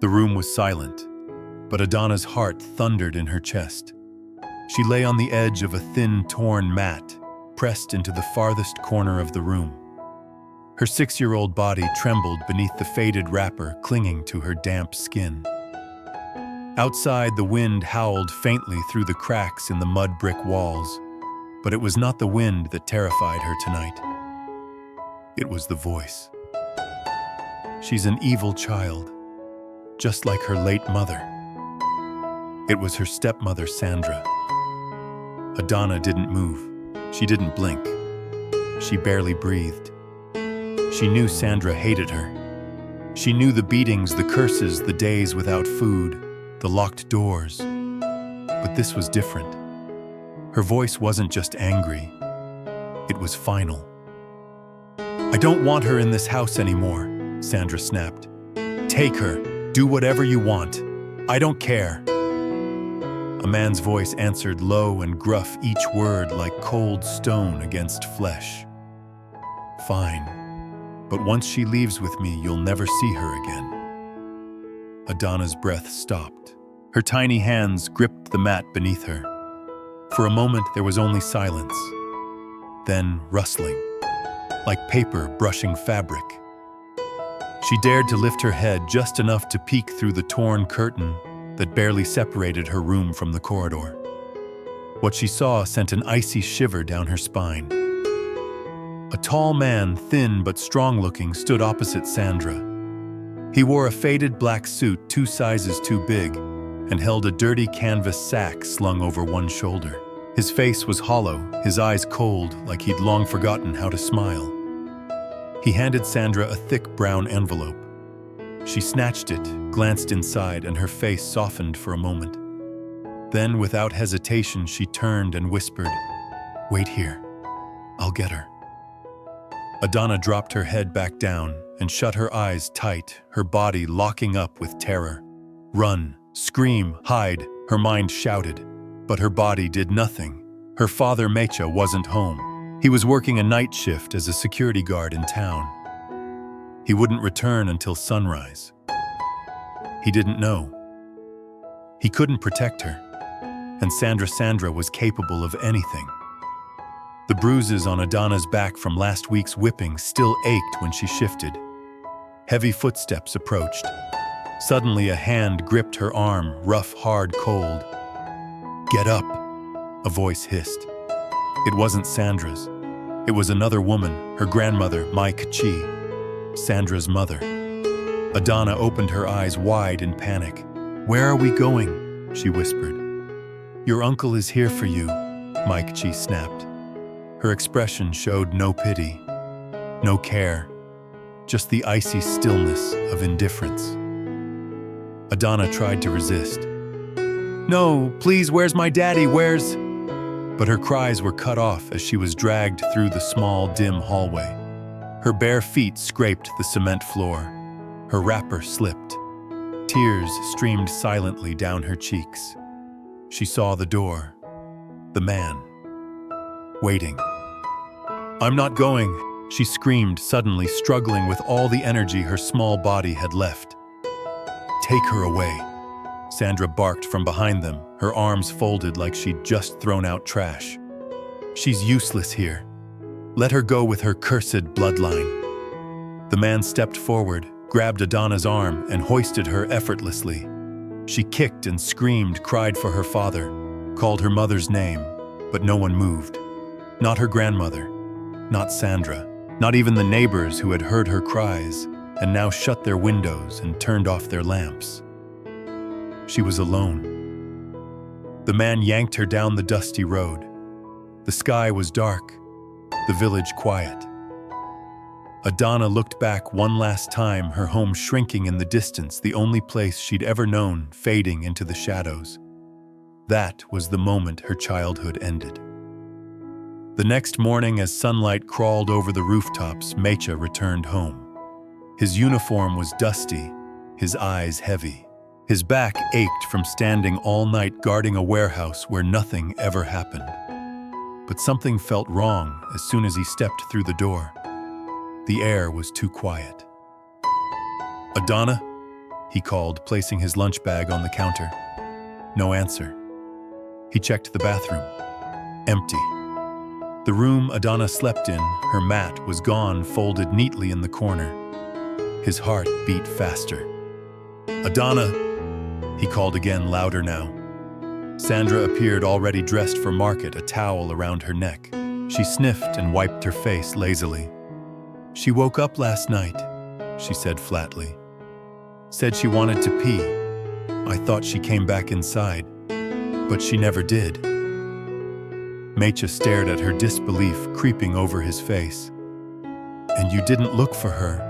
The room was silent, but Adana's heart thundered in her chest. She lay on the edge of a thin, torn mat, pressed into the farthest corner of the room. Her 6-year-old body trembled beneath the faded wrapper clinging to her damp skin. Outside, the wind howled faintly through the cracks in the mud brick walls, but it was not the wind that terrified her tonight. It was the voice. She's an evil child, just like her late mother. It was her stepmother, Sandra. Adana didn't move. She didn't blink. She barely breathed. She knew Sandra hated her. She knew the beatings, the curses, the days without food, the locked doors. But this was different. Her voice wasn't just angry. It was final. "I don't want her in this house anymore," Sandra snapped. "Take her. Do whatever you want. I don't care." A man's voice answered, low and gruff, each word like cold stone against flesh. "Fine. But once she leaves with me, you'll never see her again." Adana's breath stopped. Her tiny hands gripped the mat beneath her. For a moment, there was only silence. Then rustling, like paper brushing fabric. She dared to lift her head just enough to peek through the torn curtain that barely separated her room from the corridor. What she saw sent an icy shiver down her spine. A tall man, thin but strong-looking, stood opposite Sandra. He wore a faded black suit 2 sizes too big and held a dirty canvas sack slung over one shoulder. His face was hollow, his eyes cold, like he'd long forgotten how to smile. He handed Sandra a thick brown envelope. She snatched it, glanced inside, and her face softened for a moment. Then, without hesitation, she turned and whispered, "Wait here. I'll get her." Adana dropped her head back down and shut her eyes tight, her body locking up with terror. "Run, scream, hide," her mind shouted. But her body did nothing. Her father, Mecha, wasn't home. He was working a night shift as a security guard in town. He wouldn't return until sunrise. He didn't know. He couldn't protect her. And Sandra was capable of anything. The bruises on Adana's back from last week's whipping still ached when she shifted. Heavy footsteps approached. Suddenly, a hand gripped her arm, rough, hard, cold. "Get up," a voice hissed. It wasn't Sandra's. It was another woman, her grandmother, Mai Chi, Sandra's mother. Adana opened her eyes wide in panic. "Where are we going?" she whispered. "Your uncle is here for you," Mai Chi snapped. Her expression showed no pity, no care, just the icy stillness of indifference. Adana tried to resist. "No, please, where's my daddy, where's—" But her cries were cut off as she was dragged through the small, dim hallway. Her bare feet scraped the cement floor. Her wrapper slipped. Tears streamed silently down her cheeks. She saw the door. The man. Waiting. "I'm not going," she screamed, suddenly struggling with all the energy her small body had left. "Take her away," Sandra barked from behind them, her arms folded like she'd just thrown out trash. "She's useless here. Let her go with her cursed bloodline." The man stepped forward, grabbed Adana's arm, and hoisted her effortlessly. She kicked and screamed, cried for her father, called her mother's name, but no one moved. Not her grandmother, not Sandra, not even the neighbors who had heard her cries and now shut their windows and turned off their lamps. She was alone. The man yanked her down the dusty road. The sky was dark, the village quiet. Adana looked back one last time, her home shrinking in the distance, the only place she'd ever known fading into the shadows. That was the moment her childhood ended. The next morning, as sunlight crawled over the rooftops, Mecha returned home. His uniform was dusty, his eyes heavy. His back ached from standing all night guarding a warehouse where nothing ever happened. But something felt wrong as soon as he stepped through the door. The air was too quiet. "Adana?" he called, placing his lunch bag on the counter. No answer. He checked the bathroom. Empty. The room Adana slept in, her mat was gone, folded neatly in the corner. His heart beat faster. Adana, he called again, louder now. Sandra appeared, already dressed for market, a towel around her neck. She sniffed and wiped her face lazily. She woke up last night, she said flatly. Said she wanted to pee. I thought she came back inside, but she never did. Mecha stared at her, disbelief creeping over his face. And you didn't look for her?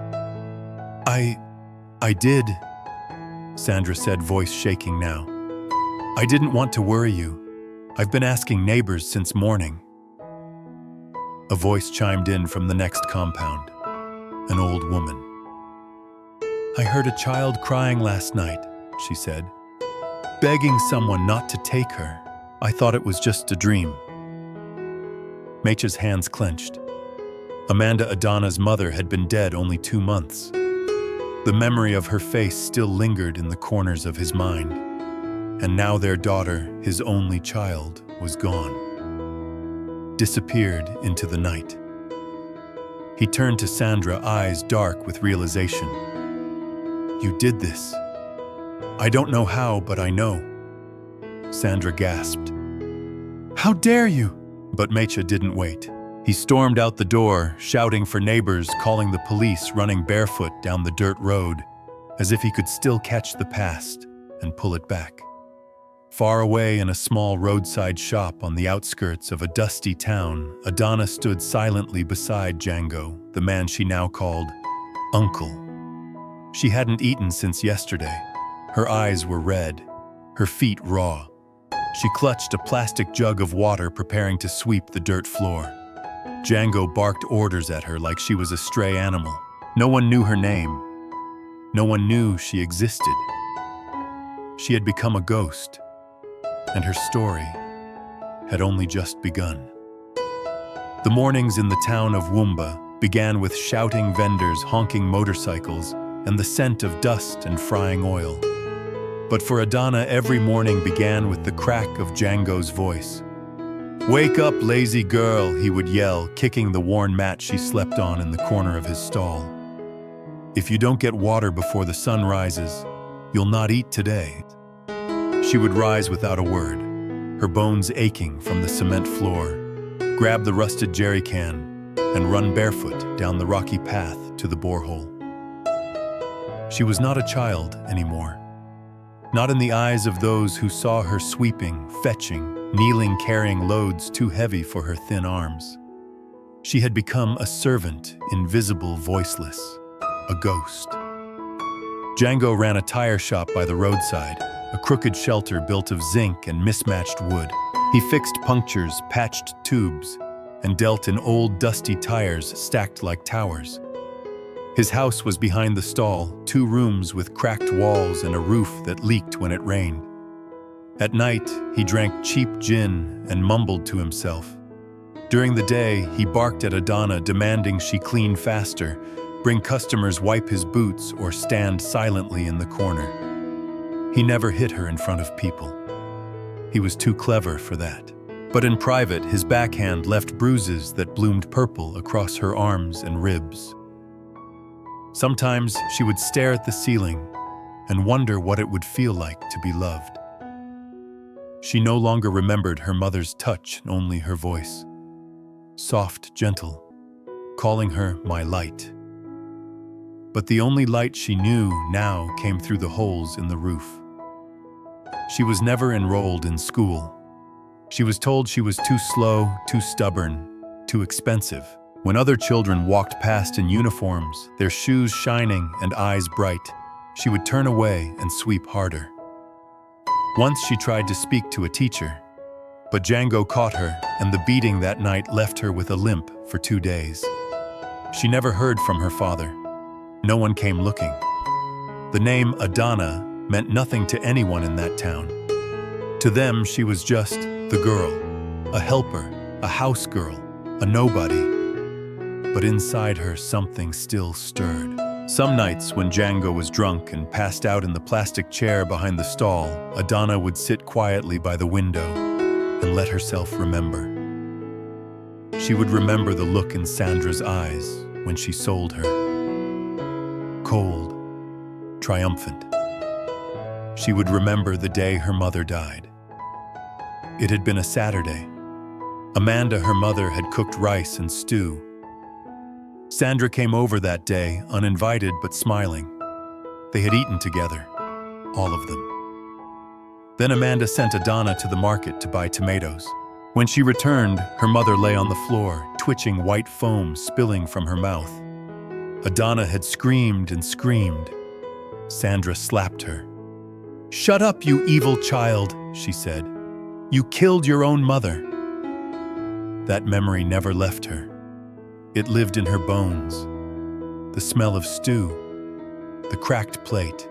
I did, Sandra said, voice shaking now. I didn't want to worry you. I've been asking neighbors since morning. A voice chimed in from the next compound, an old woman. I heard a child crying last night, she said, begging someone not to take her. I thought it was just a dream. Mecha's hands clenched. Amanda Adana's mother had been dead only 2 months. The memory of her face still lingered in the corners of his mind. And now their daughter, his only child, was gone. Disappeared into the night. He turned to Sandra, eyes dark with realization. You did this. I don't know how, but I know. Sandra gasped. How dare you? But Mecha didn't wait. He stormed out the door, shouting for neighbors, calling the police, running barefoot down the dirt road, as if he could still catch the past and pull it back. Far away in a small roadside shop on the outskirts of a dusty town, Adana stood silently beside Django, the man she now called Uncle. She hadn't eaten since yesterday. Her eyes were red, her feet raw. She clutched a plastic jug of water, preparing to sweep the dirt floor. Django barked orders at her like she was a stray animal. No one knew her name. No one knew she existed. She had become a ghost, and her story had only just begun. The mornings in the town of Woomba began with shouting vendors, honking motorcycles, and the scent of dust and frying oil. But for Adana, every morning began with the crack of Django's voice. Wake up, lazy girl, he would yell, kicking the worn mat she slept on in the corner of his stall. If you don't get water before the sun rises, you'll not eat today. She would rise without a word, her bones aching from the cement floor, grab the rusted jerry can, and run barefoot down the rocky path to the borehole. She was not a child anymore. Not in the eyes of those who saw her sweeping, fetching, kneeling, carrying loads too heavy for her thin arms. She had become a servant, invisible, voiceless, a ghost. Django ran a tire shop by the roadside, a crooked shelter built of zinc and mismatched wood. He fixed punctures, patched tubes, and dealt in old, dusty tires stacked like towers. His house was behind the stall, 2 rooms with cracked walls and a roof that leaked when it rained. At night, he drank cheap gin and mumbled to himself. During the day, he barked at Adana, demanding she clean faster, bring customers, wipe his boots, or stand silently in the corner. He never hit her in front of people. He was too clever for that. But in private, his backhand left bruises that bloomed purple across her arms and ribs. Sometimes she would stare at the ceiling and wonder what it would feel like to be loved. She no longer remembered her mother's touch, only her voice. Soft, gentle, calling her my light. But the only light she knew now came through the holes in the roof. She was never enrolled in school. She was told she was too slow, too stubborn, too expensive. When other children walked past in uniforms, their shoes shining and eyes bright, she would turn away and sweep harder. Once she tried to speak to a teacher, but Django caught her, and the beating that night left her with a limp for 2 days. She never heard from her father. No one came looking. The name Adana meant nothing to anyone in that town. To them, she was just the girl, a helper, a house girl, a nobody. But inside her, something still stirred. Some nights, when Django was drunk and passed out in the plastic chair behind the stall, Adana would sit quietly by the window and let herself remember. She would remember the look in Sandra's eyes when she sold her. Cold, triumphant. She would remember the day her mother died. It had been a Saturday. Amanda, her mother, had cooked rice and stew. Sandra came over that day, uninvited but smiling. They had eaten together, all of them. Then Amanda sent Adana to the market to buy tomatoes. When she returned, her mother lay on the floor, twitching white foam spilling from her mouth. Adana had screamed and screamed. Sandra slapped her. "Shut up, you evil child," she said. "You killed your own mother." That memory never left her. It lived in her bones. The smell of stew, the cracked plate,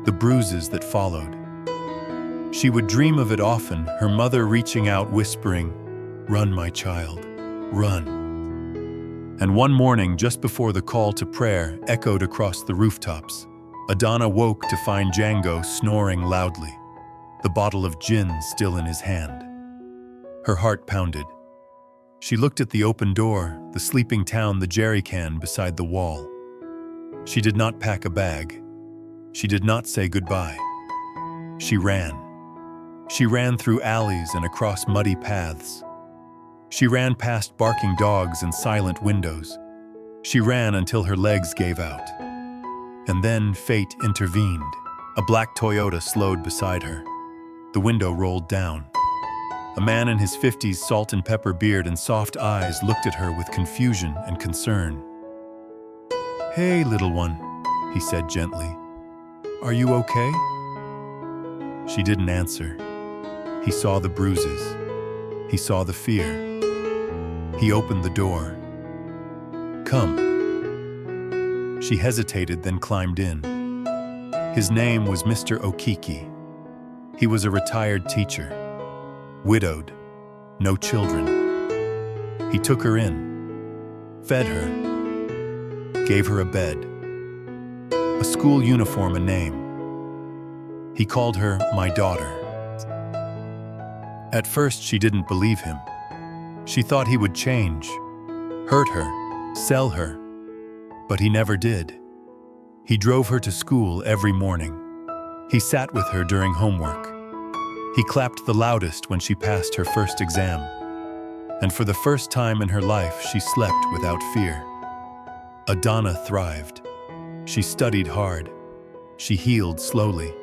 the bruises that followed. She would dream of it often, her mother reaching out, whispering, "Run, my child, run." And one morning, just before the call to prayer echoed across the rooftops, Adana woke to find Django snoring loudly, the bottle of gin still in his hand. Her heart pounded. She looked at the open door, the sleeping town, the jerry can beside the wall. She did not pack a bag. She did not say goodbye. She ran. She ran through alleys and across muddy paths. She ran past barking dogs and silent windows. She ran until her legs gave out. And then fate intervened. A black Toyota slowed beside her. The window rolled down. A man in his 50s, salt and pepper beard and soft eyes, looked at her with confusion and concern. "Hey, little one," he said gently. "Are you okay?" She didn't answer. He saw the bruises. He saw the fear. He opened the door. "Come." She hesitated, then climbed in. His name was Mr. Okiki. He was a retired teacher. Widowed, no children. He took her in, fed her, gave her a bed, a school uniform, a name. He called her my daughter. At first, she didn't believe him. She thought he would change, hurt her, sell her, but he never did. He drove her to school every morning. He sat with her during homework. He clapped the loudest when she passed her first exam. And for the first time in her life, she slept without fear. Adana thrived. She studied hard. She healed slowly.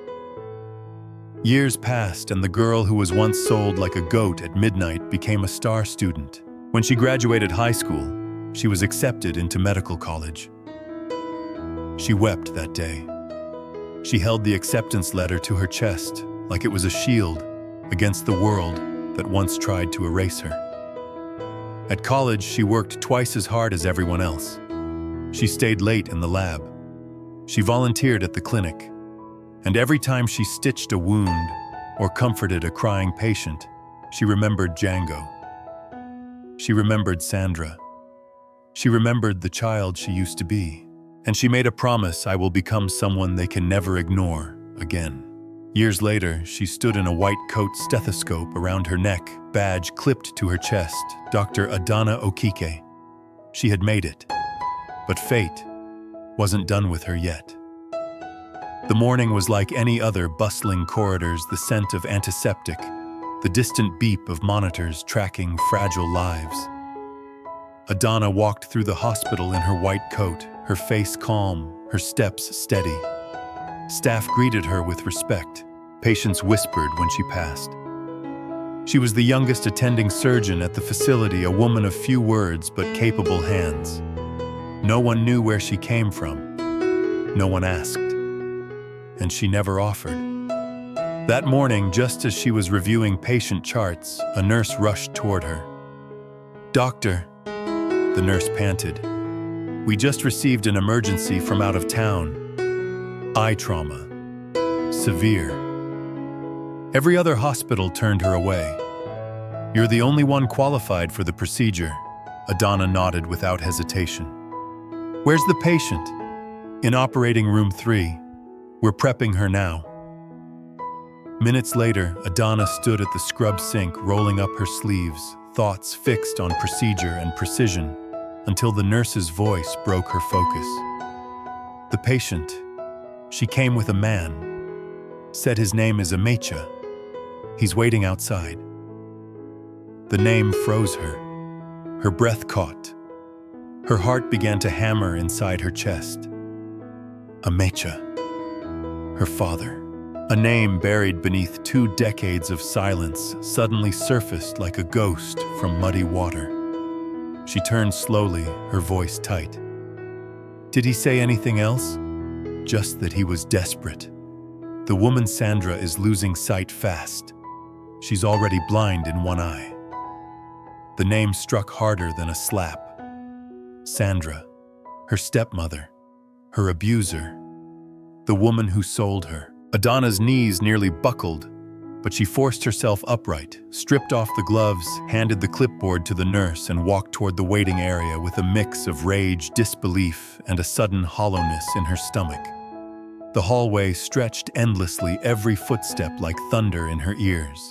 Years passed, and the girl who was once sold like a goat at midnight became a star student. When she graduated high school, she was accepted into medical college. She wept that day. She held the acceptance letter to her chest, like it was a shield against the world that once tried to erase her. At college, she worked twice as hard as everyone else. She stayed late in the lab. She volunteered at the clinic. And every time she stitched a wound or comforted a crying patient, she remembered Django. She remembered Sandra. She remembered the child she used to be. And she made a promise: "I will become someone they can never ignore again." Years later, she stood in a white coat, stethoscope around her neck, badge clipped to her chest, Dr. Adana Okike. She had made it. But fate wasn't done with her yet. The morning was like any other: bustling corridors, the scent of antiseptic, the distant beep of monitors tracking fragile lives. Adana walked through the hospital in her white coat, her face calm, her steps steady. Staff greeted her with respect. Patients whispered when she passed. She was the youngest attending surgeon at the facility, a woman of few words but capable hands. No one knew where she came from. No one asked. And she never offered. That morning, just as she was reviewing patient charts, a nurse rushed toward her. "Doctor," the nurse panted, "we just received an emergency from out of town. Eye trauma. Severe." Every other hospital turned her away. "You're the only one qualified for the procedure." Adana nodded without hesitation. "Where's the patient?" In operating room 3, we're prepping her now. Minutes later, Adana stood at the scrub sink, rolling up her sleeves, thoughts fixed on procedure and precision, until the nurse's voice broke her focus. The patient, she came with a man, said his name is Amecha. He's waiting outside. The name froze her. Her breath caught. Her heart began to hammer inside her chest. Amecha, her father. A name buried beneath 2 decades of silence suddenly surfaced like a ghost from muddy water. She turned slowly, her voice tight. Did he say anything else? Just that he was desperate. The woman Sandra is losing sight fast. She's already blind in one eye. The name struck harder than a slap. Sandra, her stepmother, her abuser, the woman who sold her. Adana's knees nearly buckled, but she forced herself upright, stripped off the gloves, handed the clipboard to the nurse, and walked toward the waiting area with a mix of rage, disbelief, and a sudden hollowness in her stomach. The hallway stretched endlessly, every footstep like thunder in her ears.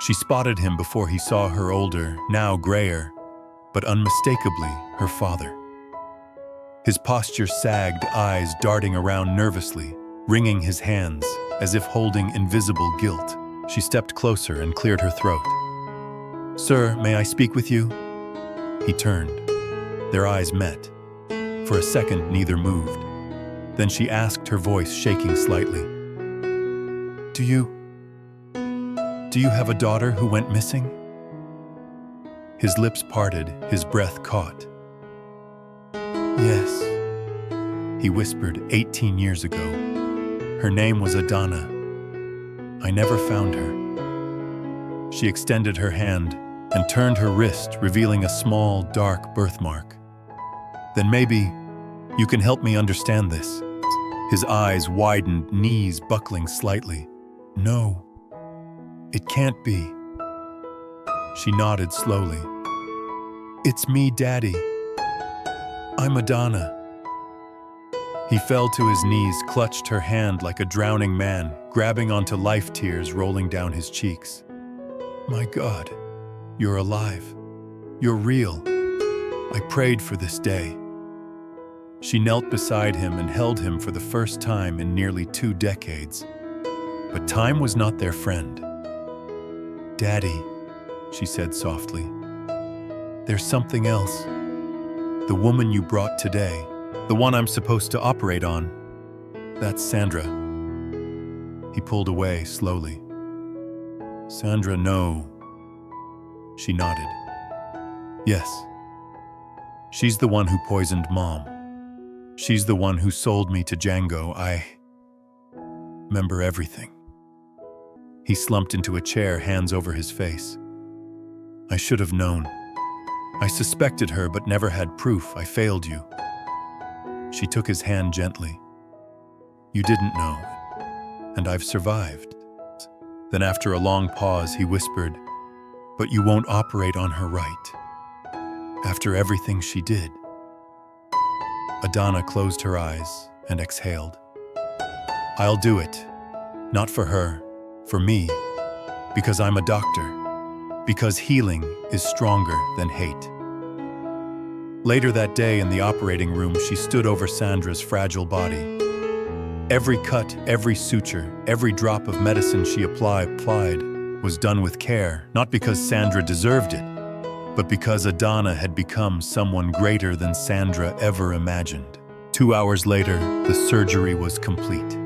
She spotted him before he saw her older, now grayer, but unmistakably her father. His posture sagged, eyes darting around nervously, wringing his hands as if holding invisible guilt. She stepped closer and cleared her throat. "Sir, may I speak with you?" He turned. Their eyes met. For a second, neither moved. Then she asked, her voice shaking slightly. Do you have a daughter who went missing?" His lips parted, his breath caught. "Yes," he whispered, 18 years ago. "Her name was Adana. I never found her." She extended her hand and turned her wrist, revealing a small, dark birthmark. "Then maybe you can help me understand this." His eyes widened, knees buckling slightly. "No, it can't be." She nodded slowly. "It's me, Daddy. I'm Adana." He fell to his knees, clutched her hand like a drowning man, grabbing onto life, tears rolling down his cheeks. "My God, you're alive. You're real. I prayed for this day." She knelt beside him and held him for the first time in nearly 2 decades. But time was not their friend. "Daddy," she said softly, "there's something else. The woman you brought today, the one I'm supposed to operate on, that's Sandra." He pulled away slowly. "Sandra, no." She nodded. "Yes. She's the one who poisoned Mom. She's the one who sold me to Django. I remember everything." He slumped into a chair, hands over his face. "I should have known. I suspected her but never had proof. I failed you." She took his hand gently. "You didn't know, and I've survived." Then after a long pause, he whispered, "But you won't operate on her, right? After everything she did." Adana closed her eyes and exhaled. "I'll do it. Not for her, for me. Because I'm a doctor. Because healing is stronger than hate." Later that day in the operating room, she stood over Sandra's fragile body. Every cut, every suture, every drop of medicine she applied was done with care, not because Sandra deserved it, but because Adana had become someone greater than Sandra ever imagined. 2 hours later, the surgery was complete.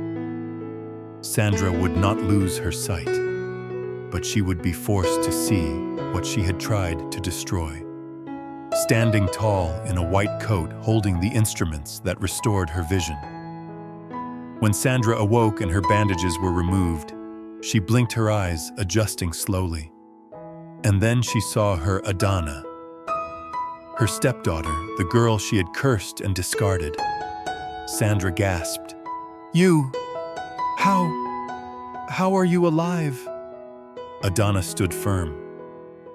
Sandra would not lose her sight, but she would be forced to see what she had tried to destroy. Standing tall in a white coat, holding the instruments that restored her vision. When Sandra awoke and her bandages were removed, she blinked her eyes, adjusting slowly. And then she saw her Adana, her stepdaughter, the girl she had cursed and discarded. Sandra gasped. "You? How are you alive?" Adana stood firm.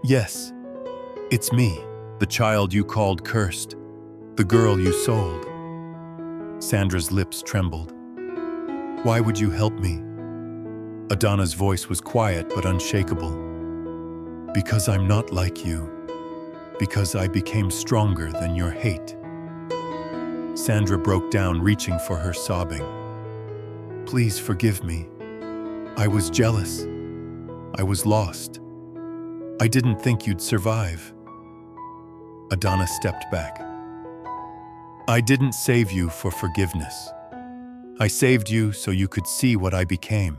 "Yes, it's me, the child you called cursed, the girl you sold." Sandra's lips trembled. Why would you help me? Adana's voice was quiet but unshakable. Because I'm not like you. Because I became stronger than your hate. Sandra broke down, reaching for her, sobbing. Please forgive me. I was jealous. I was lost. I didn't think you'd survive. Adana stepped back. I didn't save you for forgiveness. I saved you so you could see what I became.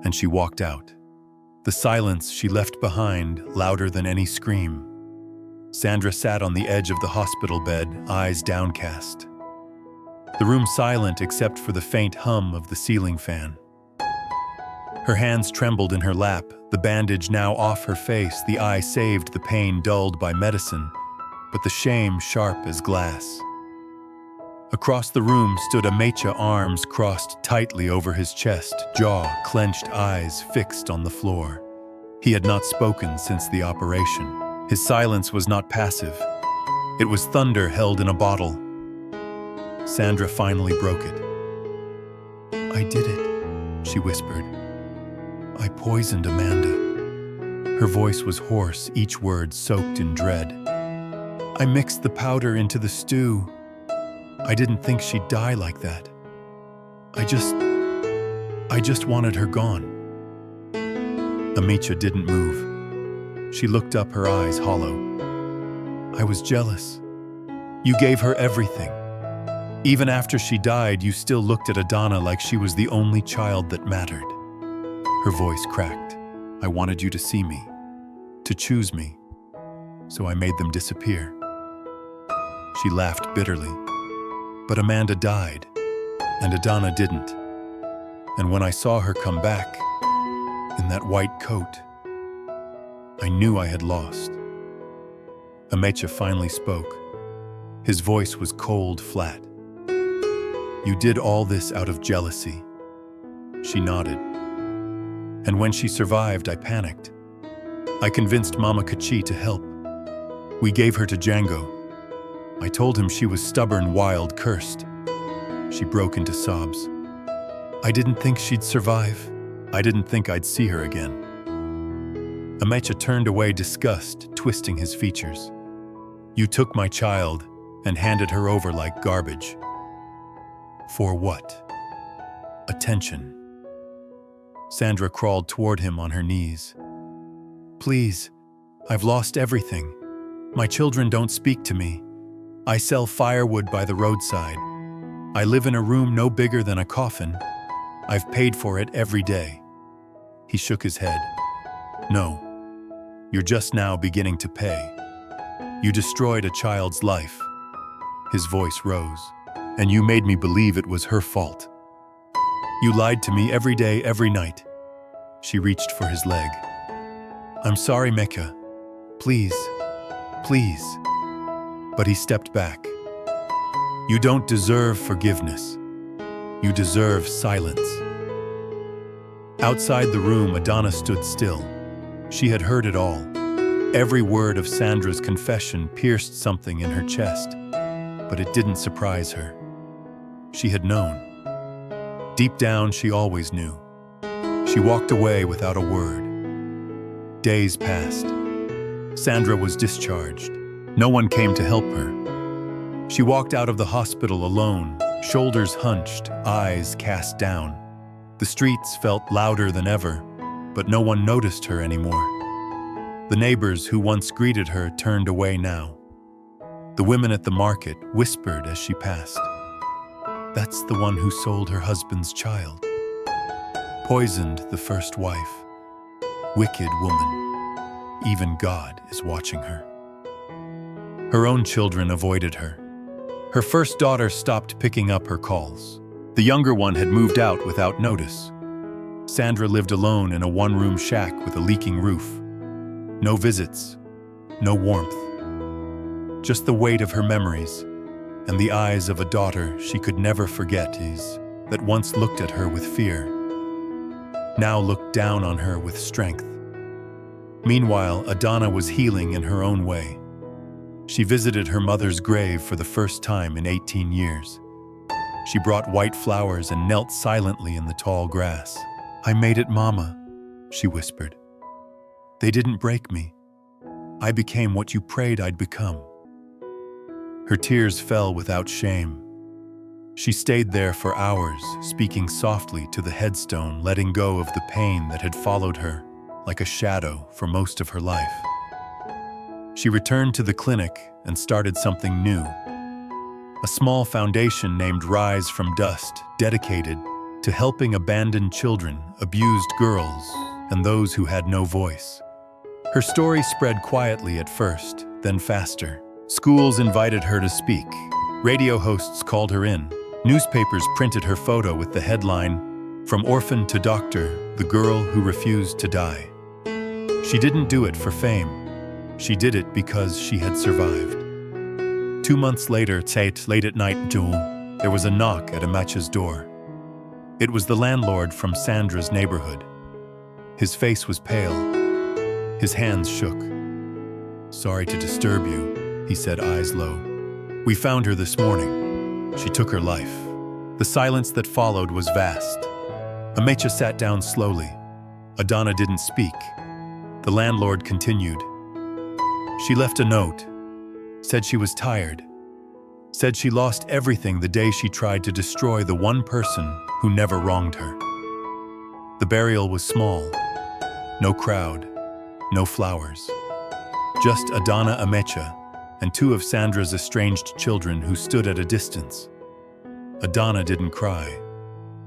And she walked out. The silence she left behind, louder than any scream. Sandra sat on the edge of the hospital bed, eyes downcast. The room silent except for the faint hum of the ceiling fan. Her hands trembled in her lap, the bandage now off her face, the eye saved, the pain dulled by medicine, but the shame sharp as glass. Across the room stood Amecha, arms crossed tightly over his chest, jaw clenched, eyes fixed on the floor. He had not spoken since the operation. His silence was not passive. It was thunder held in a bottle. Sandra finally broke it. I did it, she whispered. I poisoned Amanda. Her voice was hoarse, each word soaked in dread. I mixed the powder into the stew. I didn't think she'd die like that. I just wanted her gone. Amecha didn't move. She looked up, her eyes hollow. I was jealous. You gave her everything. Even after she died, you still looked at Adana like she was the only child that mattered. Her voice cracked. I wanted you to see me, to choose me, so I made them disappear. She laughed bitterly. But Amanda died, and Adana didn't. And when I saw her come back, in that white coat, I knew I had lost. Amecha finally spoke. His voice was cold, flat. You did all this out of jealousy. She nodded. And when she survived, I panicked. I convinced Mama Kachi to help. We gave her to Django. I told him she was stubborn, wild, cursed. She broke into sobs. I didn't think she'd survive. I didn't think I'd see her again. Amecha turned away, disgust twisting his features. You took my child and handed her over like garbage. For what? Attention. Sandra crawled toward him on her knees. Please, I've lost everything. My children don't speak to me. I sell firewood by the roadside. I live in a room no bigger than a coffin. I've paid for it every day. He shook his head. No, you're just now beginning to pay. You destroyed a child's life. His voice rose. And you made me believe it was her fault. You lied to me every day, every night. She reached for his leg. I'm sorry, Mecha. Please, please. But he stepped back. You don't deserve forgiveness. You deserve silence. Outside the room, Adana stood still. She had heard it all. Every word of Sandra's confession pierced something in her chest, but it didn't surprise her. She had known. Deep down, she always knew. She walked away without a word. Days passed. Sandra was discharged. No one came to help her. She walked out of the hospital alone, shoulders hunched, eyes cast down. The streets felt louder than ever, but no one noticed her anymore. The neighbors who once greeted her turned away now. The women at the market whispered as she passed. That's the one who sold her husband's child. Poisoned the first wife. Wicked woman. Even God is watching her. Her own children avoided her. Her first daughter stopped picking up her calls. The younger one had moved out without notice. Sandra lived alone in a one-room shack with a leaking roof. No visits, no warmth. Just the weight of her memories and the eyes of a daughter she could never forget that once looked at her with fear, now looked down on her with strength. Meanwhile, Adana was healing in her own way. She visited her mother's grave for the first time in 18 years. She brought white flowers and knelt silently in the tall grass. "I made it, Mama," she whispered. "They didn't break me. I became what you prayed I'd become." Her tears fell without shame. She stayed there for hours, speaking softly to the headstone, letting go of the pain that had followed her like a shadow for most of her life. She returned to the clinic and started something new. A small foundation named Rise from Dust, dedicated to helping abandoned children, abused girls, and those who had no voice. Her story spread quietly at first, then faster. Schools invited her to speak. Radio hosts called her in. Newspapers printed her photo with the headline, "From Orphan to Doctor, the Girl Who Refused to Die." She didn't do it for fame. She did it because she had survived. 2 months later, late at night, there was a knock at Amacha's door. It was the landlord from Sandra's neighborhood. His face was pale. His hands shook. "Sorry to disturb you," he said, eyes low. "We found her this morning. She took her life." The silence that followed was vast. Amacha sat down slowly. Adana didn't speak. The landlord continued. "She left a note. Said she was tired. Said she lost everything the day she tried to destroy the one person who never wronged her." The burial was small. No crowd. No flowers. Just Adana Amacha and 2 of Sandra's estranged children who stood at a distance. Adana didn't cry.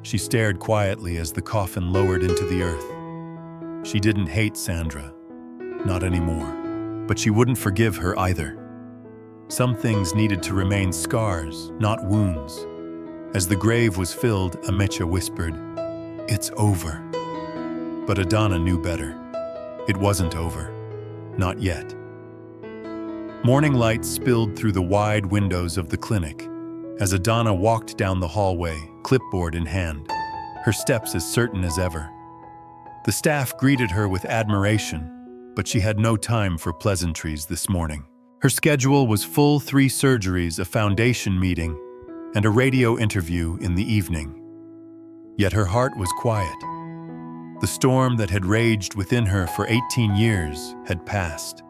She stared quietly as the coffin lowered into the earth. She didn't hate Sandra. Not anymore. But she wouldn't forgive her either. Some things needed to remain scars, not wounds. As the grave was filled, Amacha whispered, "It's over." But Adana knew better. It wasn't over. Not yet. Morning light spilled through the wide windows of the clinic as Adana walked down the hallway, clipboard in hand, her steps as certain as ever. The staff greeted her with admiration, but she had no time for pleasantries this morning. Her schedule was full: 3 surgeries, a foundation meeting, and a radio interview in the evening. Yet her heart was quiet. The storm that had raged within her for 18 years had passed.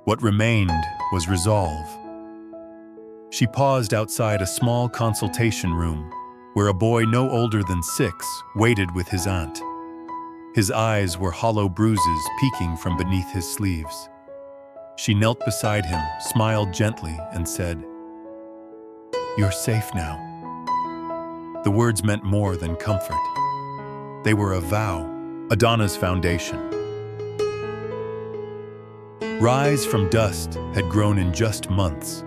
What remained was resolve. She paused outside a small consultation room where a boy no older than 6 waited with his aunt. His eyes were hollow bruises peeking from beneath his sleeves. She knelt beside him, smiled gently, and said, "You're safe now." The words meant more than comfort. They were a vow, Adana's foundation. Rise from Dust had grown in just months.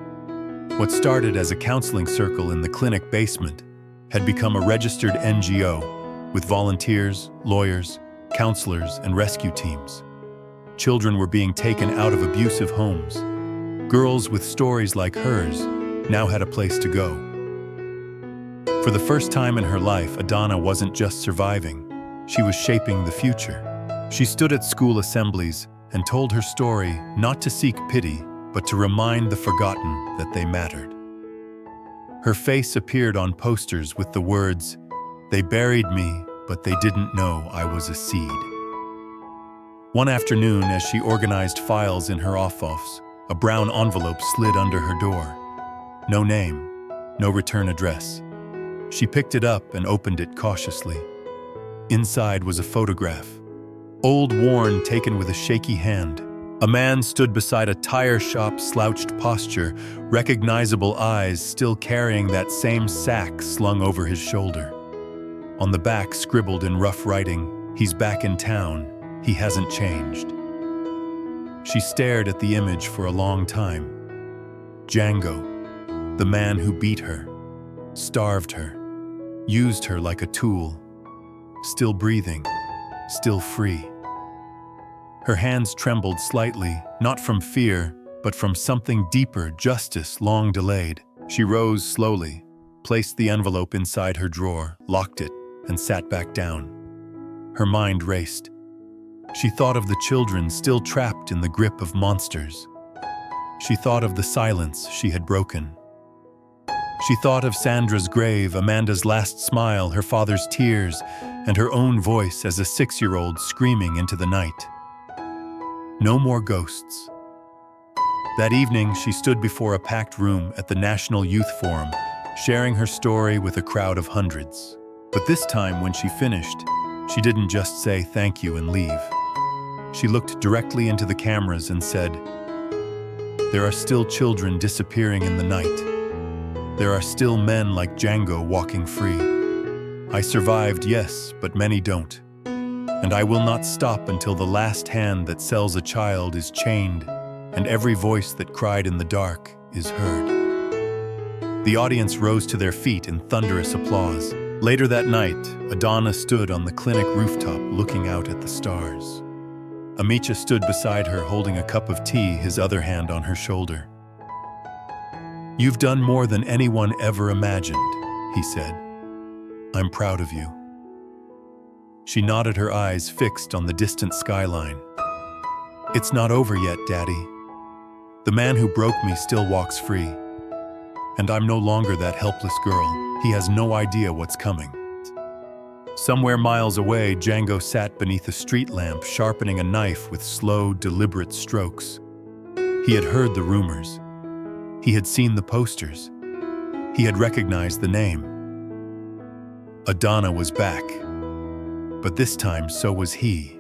What started as a counseling circle in the clinic basement had become a registered NGO with volunteers, lawyers, counselors, and rescue teams. Children were being taken out of abusive homes. Girls with stories like hers now had a place to go. For the first time in her life, Adana wasn't just surviving. She was shaping the future. She stood at school assemblies and told her story not to seek pity, but to remind the forgotten that they mattered. Her face appeared on posters with the words, "They buried me, but they didn't know I was a seed." One afternoon, as she organized files in her office, a brown envelope slid under her door. No name, no return address. She picked it up and opened it cautiously. Inside was a photograph, old, worn, taken with a shaky hand. A man stood beside a tire shop, slouched posture, recognizable eyes still carrying that same sack slung over his shoulder. On the back, scribbled in rough writing, "He's back in town. He hasn't changed." She stared at the image for a long time. Django, the man who beat her, starved her, used her like a tool, still breathing, still free. Her hands trembled slightly, not from fear, but from something deeper, justice long delayed. She rose slowly, placed the envelope inside her drawer, locked it, and sat back down. Her mind raced. She thought of the children still trapped in the grip of monsters. She thought of the silence she had broken. She thought of Sandra's grave, Amanda's last smile, her father's tears, and her own voice as a 6-year-old screaming into the night. No more ghosts. That evening, she stood before a packed room at the National Youth Forum, sharing her story with a crowd of hundreds. But this time, when she finished, she didn't just say thank you and leave. She looked directly into the cameras and said, "There are still children disappearing in the night. There are still men like Django walking free. I survived, yes, but many don't. And I will not stop until the last hand that sells a child is chained and every voice that cried in the dark is heard." The audience rose to their feet in thunderous applause. Later that night, Adana stood on the clinic rooftop looking out at the stars. Amicha stood beside her holding a cup of tea, his other hand on her shoulder. "You've done more than anyone ever imagined," he said. "I'm proud of you." She nodded, her eyes fixed on the distant skyline. "It's not over yet, Daddy. The man who broke me still walks free. And I'm no longer that helpless girl. He has no idea what's coming." Somewhere miles away, Django sat beneath a street lamp, sharpening a knife with slow, deliberate strokes. He had heard the rumors. He had seen the posters. He had recognized the name. Adana was back. But this time, so was he.